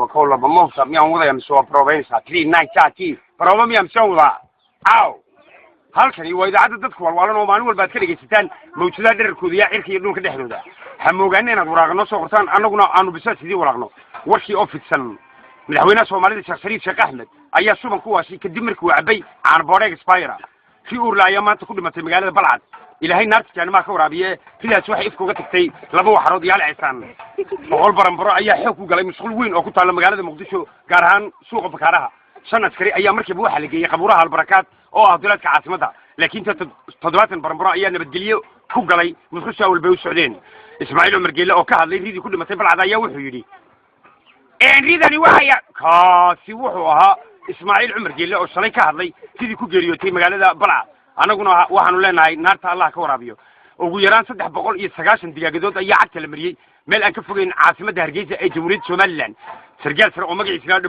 كولا بموسى ميان وضع يمسوا بروفينسا 3930 بروفا يمسوا أو halkani waa idaacada dadku walwaalan oo maalin walba aad ka dhageysataan mawjadaha dhererkooda iyo cirka iyo dhulka dhexdooda ha moogaaneen inaad waraaqno soo qortaan annaguna aanu bisaa sidii waraaqno warkii oo fidsan madaxweynaha Soomaalida Sheekh Shariif Sheekh Ahmed ayaa suban ku waashay kadib markii uu cabay aan boodheeg expire si uu laaya maanta ku dhimatay magaalada Balcad ilaahay naarta jaanima ka waraabiye sidaas waxay ifkuga tagtay laba waxarood yaal ciisaan boqol baranbaro ayaa xoog ku galay mashquul weyn oo ku taala magaalada Muqdisho gaar ahaan suuqa bakaaraha shan askari ayaa markiiba waxa la geeyay qabuuraha albarakaad oo ah dowladka caasimada laakiin toddobaatan baranbaro ayaa nabadgelyo ku galay muxusha walba u socdeen Ismaaciil Umar Geelle oo ka hadlay ridii ku dhimatay Balcad ayaa wuxuu yiri ridani waxay kaasi wuxuu ahaa Ismaaciil Umar Geelle oo shalay ka hadlay sidii ku geeriyootay magaalada Balcad anaguna waxaanu leenahay naarta Allah ka waraabiyo ugu yaraan 390 digaagadood ayaa cagta la mariyay meel aan ka fogeyn caasimada Hargeysa ee Jamhuuriyadda Somaliland sargaal sare oo magaciisa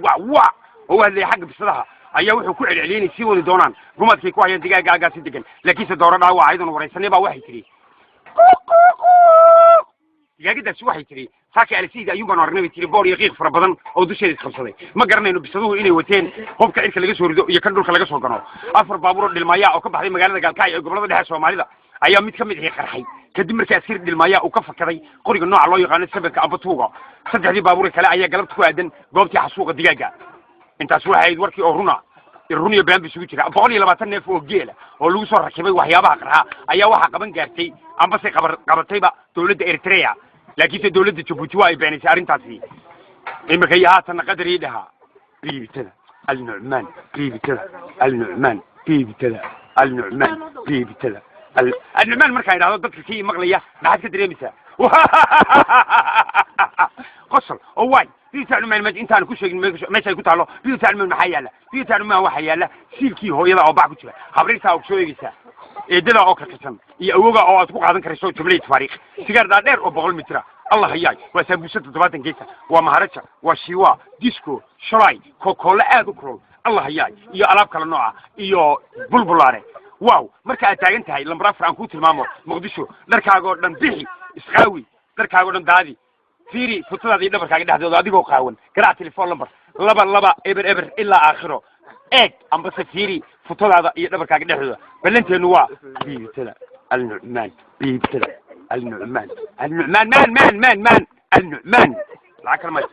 waa oo hadlay xaq bisadaha ayaa wuxuu ku celcelinay si wadi doonaan gumadkay ku hayeen digaaga agaasi degan laakiin se doorada waa aydan wareysanay baa waxay tiri digaagadaas waxay tiri saaka alisiida ayuu baan aragnay tiri boor iyo qiiq fara badan oo dusheeda qabsaday ma garanayno bisaduhu inay wateen hubka cirka laga soo rido iyo kan dhulka laga soo gano afar baabuur dhilmaaya oo ka baxday magaalada Galkaayo ee gobolada dhexe Soomaalida ayaa mid ka mid ah qarxay kadib markii askari dhilmaaya uu ka fakaday qoriga nooca loo yaqaan sababka abatuuga saddexdii baabuur kale ayaa galabta ku aadan goobtii xasuuqa digaaga intaas waxay warkii oo runiya baan bisugu jira 120 neef oo geela oo lagu soo rakibay waxyaabaha qarxa ayaa waxa qaban gaartay amba si qabatayba dawladda Eritrea laakiin dawladda Djibouti waa ay beenisay arintaasi imika yaatan qadari dhaha biibtada al-Nu'man biibtada al-Nu'man biibtada al-Nu'man biibtada al-Nu'man markay dhahdo dadka kii maqlaya maxaad ka dareemaysaa qosol oo way بيتعلم ما أنت أنا كل شيء ما شيء قلت له بيتعلم ما حياله بيتعلم ما هو حياله سيلكي هو يلا أو بعض كذا خبريتها أو شو يجيسها إدلا أو كتسم يأوجا أو أتوقع هذا كريسو تملي تفاريق سجار دادر أو بقول مترا الله هياي وسبوسة تبات جيسها ومهارتها وشيوا ديسكو شراي كوكولا أذكرون الله هياي يا ألعاب كلا نوع يا بلبلارة واو مركا أتاجنت هاي لما رافع عن كوت المامور مقدسو دركا قردن بيحي إسقاوي دركا قردن دادي فيري فترة دي نبر كاجد هذا أديكو قاون كرا تليفون نمبر لبا إبر إلا آخره إيه أم بس فيري فترة هذا نبر كاجد هذا بلنت نوا بيبتلا النعمان بيبتلا النعمان النعمان مان النعمان لا كلمة